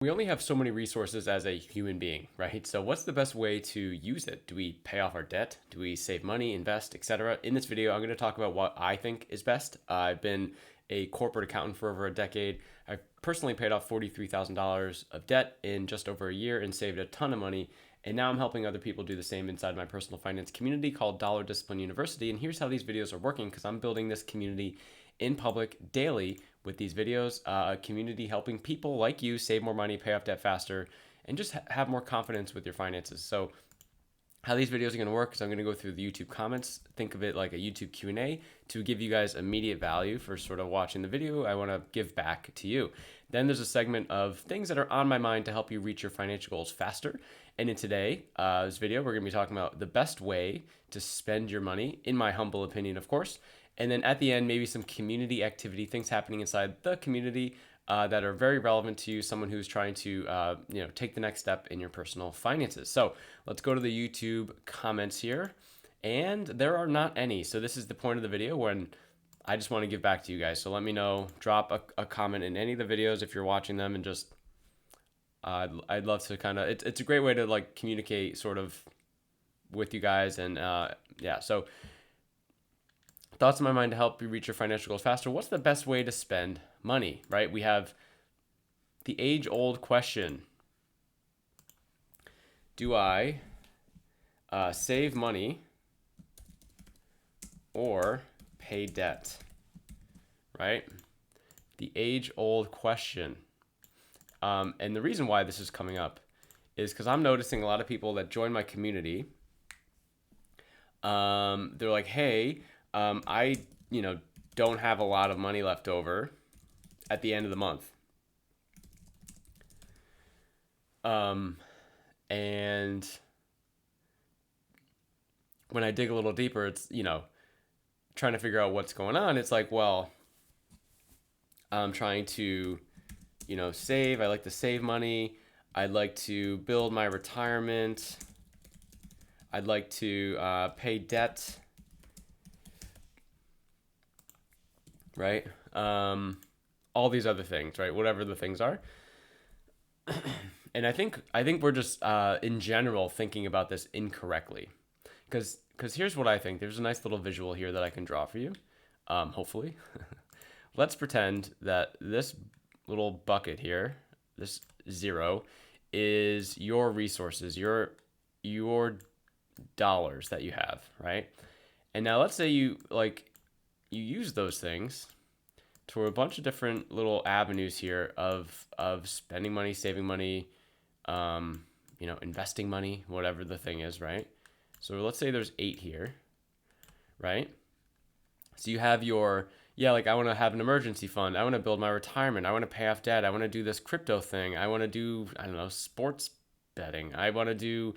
We only have so many resources as a human being, right? So what's the best way to use it? Do we pay off our debt? Do we save money, invest, etc.? In this video, I'm going to talk about what I think is best. I've been a corporate accountant for over a decade. I've personally paid off $43,000 of debt in just over a year and saved a ton of money. And now I'm helping other people do the same inside my personal finance community called Dollar Discipline University. And here's how these videos are working because I'm building this community in public daily with these videos, a community helping people like you save more money, pay off debt faster, and just have more confidence with your finances. So how these videos are going to work is I'm going to go through the YouTube comments. Think of it like a YouTube Q&A to give you guys immediate value for sort of watching the video. I want to give back to you. Then there's a segment of things that are on my mind to help you reach your financial goals faster. And in today's video, we're going to be talking about the best way to spend your money, in my humble opinion, of course. And then at the end, maybe some community activity, things happening inside the community that are very relevant to you, someone who's trying to take the next step in your personal finances. So let's go to the YouTube comments here. And there are not any. So this is the point of the video when I just want to give back to you guys. So let me know, drop a comment in any of the videos if you're watching them, and just I'd love to kind of, it's a great way to like communicate sort of with you guys. And yeah, so thoughts in my mind to help you reach your financial goals faster. What's the best way to spend money, right? We have the age-old question. Do I save money or pay debt, right? The age-old question. And the reason why this is coming up is because I'm noticing a lot of people that join my community. They're like, hey, I, don't have a lot of money left over at the end of the month. And when I dig a little deeper, it's, trying to figure out what's going on. It's like, well, I'm trying to, save. I like to save money. I'd like to build my retirement. I'd like to pay debt. Right? All these other things, right? Whatever the things are. And I think we're just in general thinking about this incorrectly, because here's what I think. There's a nice little visual here that I can draw for you, hopefully. Let's pretend that this little bucket here, this zero, is your resources, your dollars that you have, right? And now let's say you use those things to a bunch of different little avenues here of spending money, saving money, investing money, whatever the thing is, right? So let's say there's 8 here, right? So you have your, I want to have an emergency fund. I want to build my retirement. I want to pay off debt. I want to do this crypto thing. I want to do, sports betting. I want to do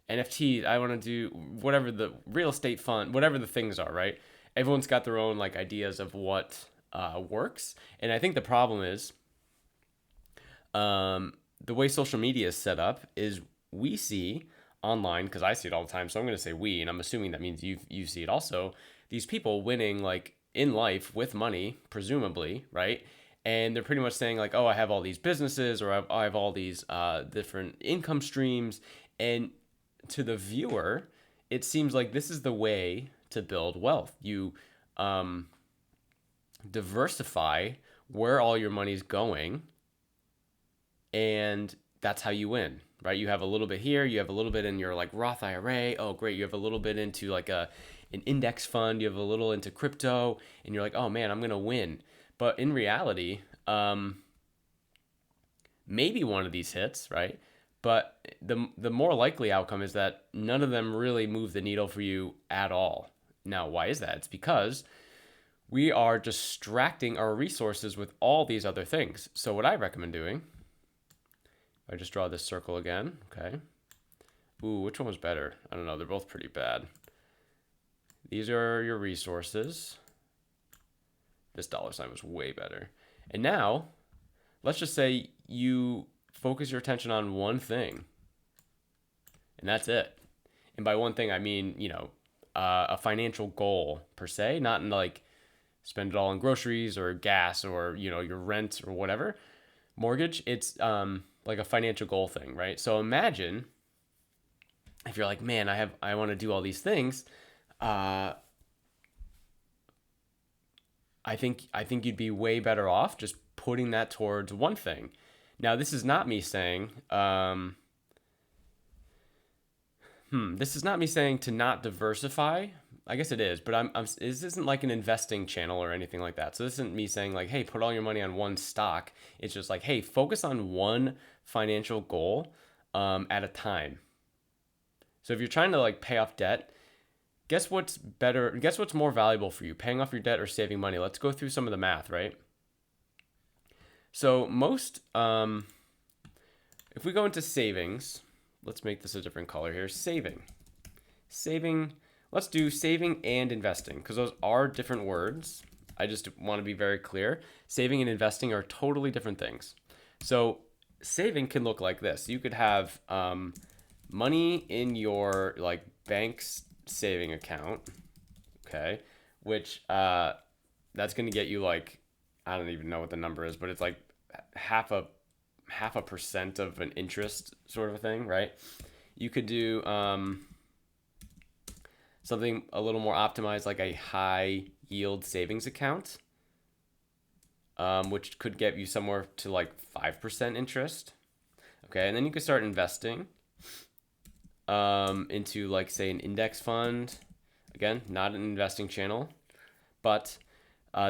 NFTs. I want to do whatever the real estate fund, whatever the things are, right? Everyone's got their own ideas of what works. And I think the problem is the way social media is set up is we see online, because I see it all the time, so I'm going to say we, and I'm assuming that means you see it also, these people winning in life with money, presumably, right? And they're pretty much saying oh, I have all these businesses, or I have all these different income streams. And to the viewer, it seems like this is the way to build wealth. You diversify where all your money's going, and that's how you win, right? You have a little bit here, you have a little bit in your Roth IRA. Oh, great. You have a little bit into an index fund, you have a little into crypto, and you're like, oh man, I'm going to win. But in reality, maybe one of these hits, right? But the more likely outcome is that none of them really move the needle for you at all. Now, why is that? It's because we are distracting our resources with all these other things. So what I recommend doing, I just draw this circle again, okay? Ooh, which one was better? I don't know, they're both pretty bad. These are your resources. This dollar sign was way better. And now, let's just say you focus your attention on one thing, and that's it. And by one thing, I mean, a financial goal per se, not in spend it all on groceries or gas or, your rent or whatever. Mortgage, it's like a financial goal thing, right? So imagine if you're like, man, I want to do all these things. Uh, I think you'd be way better off just putting that towards one thing. Now, this is not me saying, this is not me saying to not diversify. I guess it is, but this isn't like an investing channel or anything like that. So this isn't me saying like, hey, put all your money on one stock. It's just like, hey, focus on one financial goal at a time. So if you're trying to like pay off debt, guess what's better? Guess what's more valuable for you, paying off your debt or saving money? Let's go through some of the math, right? So if we go into savings, let's make this a different color here. Saving. Let's do saving and investing because those are different words. I just want to be very clear. Saving and investing are totally different things. So saving can look like this. You could have money in your like bank's saving account, okay, which that's going to get you like, I don't even know what the number is, but it's like half a percent of an interest sort of a thing, right? You could do something a little more optimized, like a high yield savings account, which could get you somewhere to like 5% interest. Okay, and then you could start investing into like say an index fund. Again, not an investing channel, but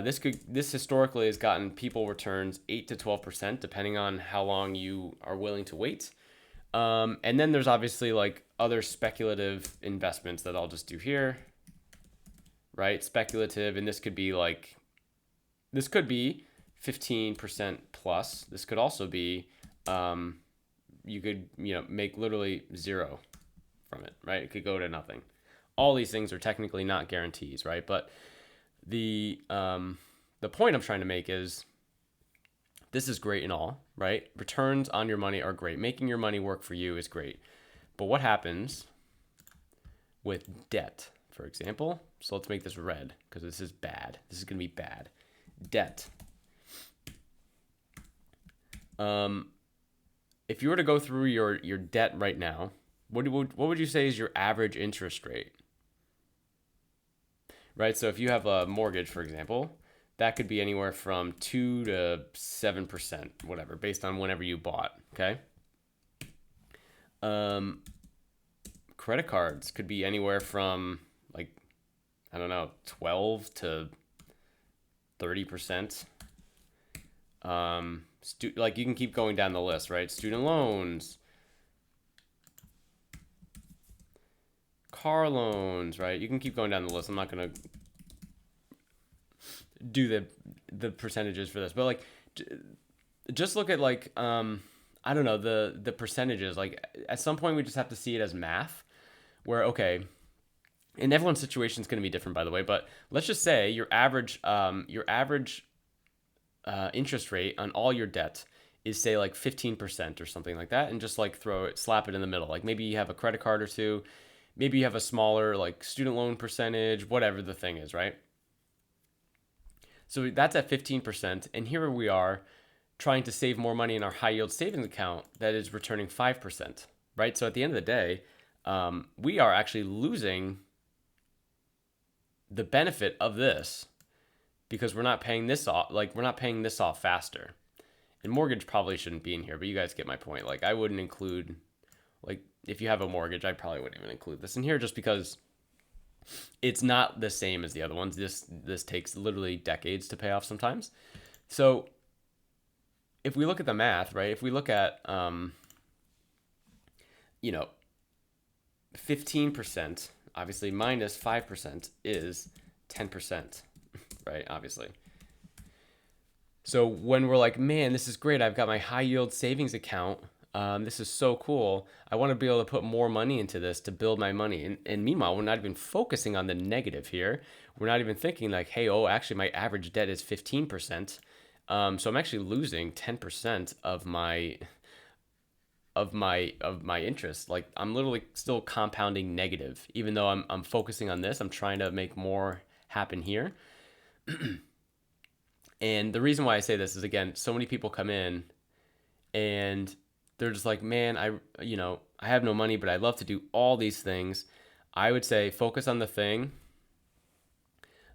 this historically has gotten people returns 8 to 12% depending on how long you are willing to wait. And then there's obviously like other speculative investments that I'll just do here, right? Speculative, and this could be 15% plus. This could also be, you could, make literally zero from it, right? It could go to nothing. All these things are technically not guarantees, right? But the point I'm trying to make is this is great and all, right? Returns on your money are great. Making your money work for you is great. But what happens with debt, for example? So let's make this red because this is bad. This is going to be bad. Debt. If you were to go through your debt right now, what would you say is your average interest rate? Right? So if you have a mortgage, for example, that could be anywhere from 2 to 7%, whatever, based on whenever you bought, okay? Credit cards could be anywhere from like, I don't know, 12 to 30%. Like you can keep going down the list, right? Student loans, car loans, right? You can keep going down the list. I'm not going to do the percentages for this, but like just look at like I don't know, the percentages. Like at some point we just have to see it as math where okay, and everyone's situation is going to be different by the way, but let's just say your average interest rate on all your debt is say like 15% or something like that, and just like slap it in the middle. Like maybe you have a credit card or two, maybe you have a smaller like student loan percentage, whatever the thing is, right? So that's at 15%, and here we are trying to save more money in our high yield savings account that is returning 5%, right? So at the end of the day, we are actually losing the benefit of this because we're not paying this off. Like we're not paying this off faster. And mortgage probably shouldn't be in here, but you guys get my point. Like I wouldn't include, like if you have a mortgage, I probably wouldn't even include this in here just because it's not the same as the other ones. This takes literally decades to pay off sometimes. So if we look at the math, right? If we look at 15%, obviously minus 5% is 10%, right? Obviously. So when we're like, man, this is great. I've got my high yield savings account. This is so cool. I want to be able to put more money into this to build my money. And meanwhile, we're not even focusing on the negative here. We're not even thinking like, hey, oh, actually my average debt is 15%. So I'm actually losing 10% of my interest. Like I'm literally still compounding negative, even though I'm focusing on this. I'm trying to make more happen here. And the reason why I say this is again, so many people come in and they're just like, man, I have no money, but I'd love to do all these things. I would say focus on the thing.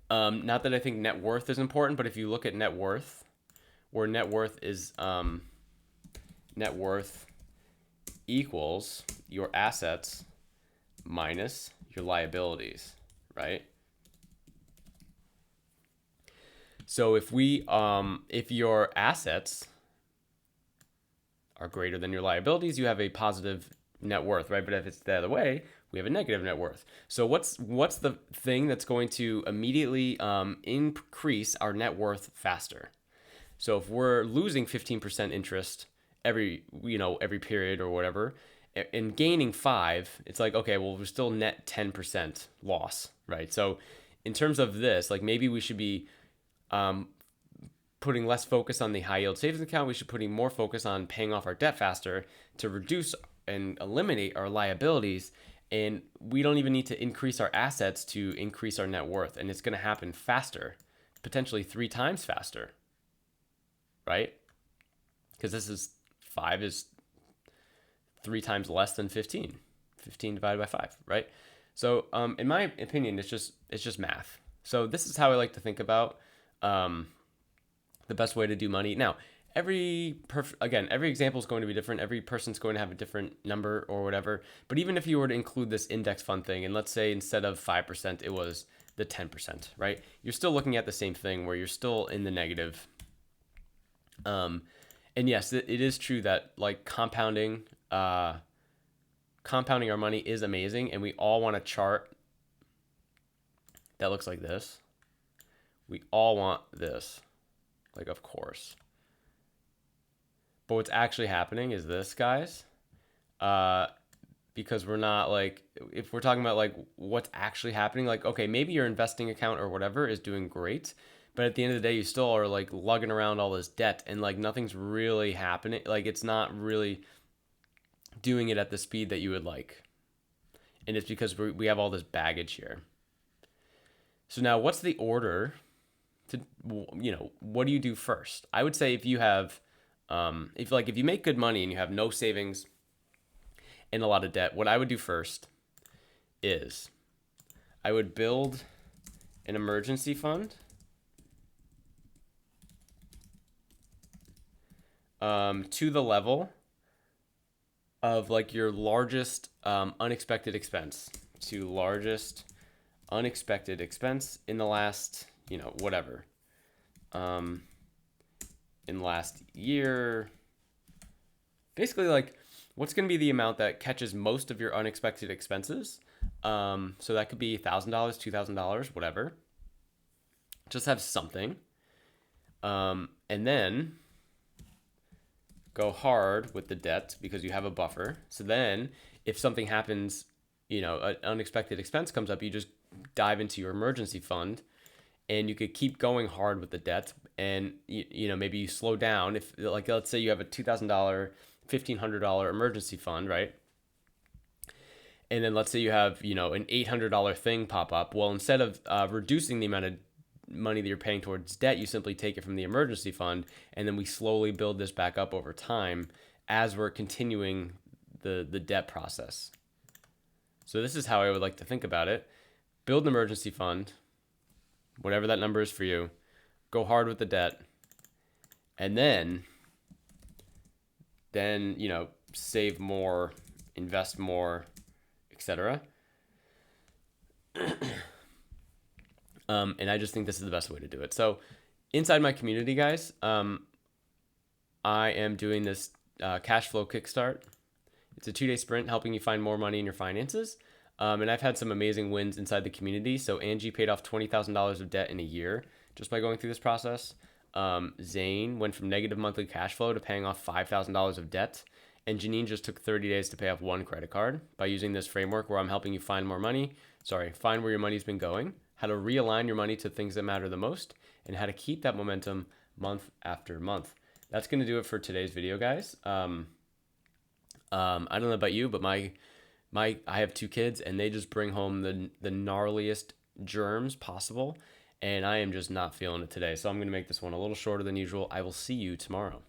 Not that I think net worth is important, but if you look at net worth, where net worth is net worth equals your assets minus your liabilities, right? So if your assets are greater than your liabilities, you have a positive net worth, right? But if it's the other way, we have a negative net worth. So what's the thing that's going to immediately increase our net worth faster? So if we're losing 15% interest every period or whatever, and gaining 5, it's like, okay, well, we're still net 10% loss, right? So in terms of this, like maybe we should be putting less focus on the high yield savings account. We should be putting more focus on paying off our debt faster to reduce and eliminate our liabilities. And we don't even need to increase our assets to increase our net worth. And it's going to happen faster, potentially 3 times faster, right? Because 5 is 3 times less than 15. 15 divided by 5, right? So in my opinion, it's just math. So this is how I like to think about the best way to do money. Now, every example is going to be different. Every person's going to have a different number or whatever. But even if you were to include this index fund thing, and let's say instead of 5%, it was the 10%, right? You're still looking at the same thing where you're still in the negative. And yes, it is true that like compounding our money is amazing, and we all want a chart that looks like this. We all want this, like, of course. But what's actually happening is this, guys, because we're not like, if we're talking about like what's actually happening, like, okay, maybe your investing account or whatever is doing great, but at the end of the day, you still are like lugging around all this debt and like nothing's really happening. Like it's not really doing it at the speed that you would like. And it's because we have all this baggage here. So now what's the order to, what do you do first? I would say if you have, if you make good money and you have no savings and a lot of debt, what I would do first is I would build an emergency fund to the level of like your largest unexpected expense, to largest unexpected expense in the last, whatever, in last year. Basically, like, what's going to be the amount that catches most of your unexpected expenses? So that could be $1,000, $2,000, whatever. Just have something. And then go hard with the debt because you have a buffer. So then if something happens, an unexpected expense comes up, you just dive into your emergency fund and you could keep going hard with the debt. And, maybe you slow down. If, like, let's say you have a $2,000, $1,500 emergency fund, right? And then let's say you have, an $800 thing pop up. Well, instead of reducing the amount of money that you're paying towards debt, you simply take it from the emergency fund, and then we slowly build this back up over time as we're continuing the debt process. So this is how I would like to think about it. Build an emergency fund, whatever that number is for you, go hard with the debt, and then save more, invest more, etc. And I just think this is the best way to do it. So inside my community, guys, I am doing this cash flow kickstart. It's a 2-day sprint helping you find more money in your finances. And I've had some amazing wins inside the community. So Angie paid off $20,000 of debt in a year just by going through this process. Zane went from negative monthly cash flow to paying off $5,000 of debt. And Janine just took 30 days to pay off 1 credit card by using this framework where I'm helping you find where your money's been going, how to realign your money to things that matter the most, and how to keep that momentum month after month. That's going to do it for today's video, guys. I don't know about you, but I have 2 kids, and they just bring home the gnarliest germs possible, and I am just not feeling it today. So I'm going to make this one a little shorter than usual. I will see you tomorrow.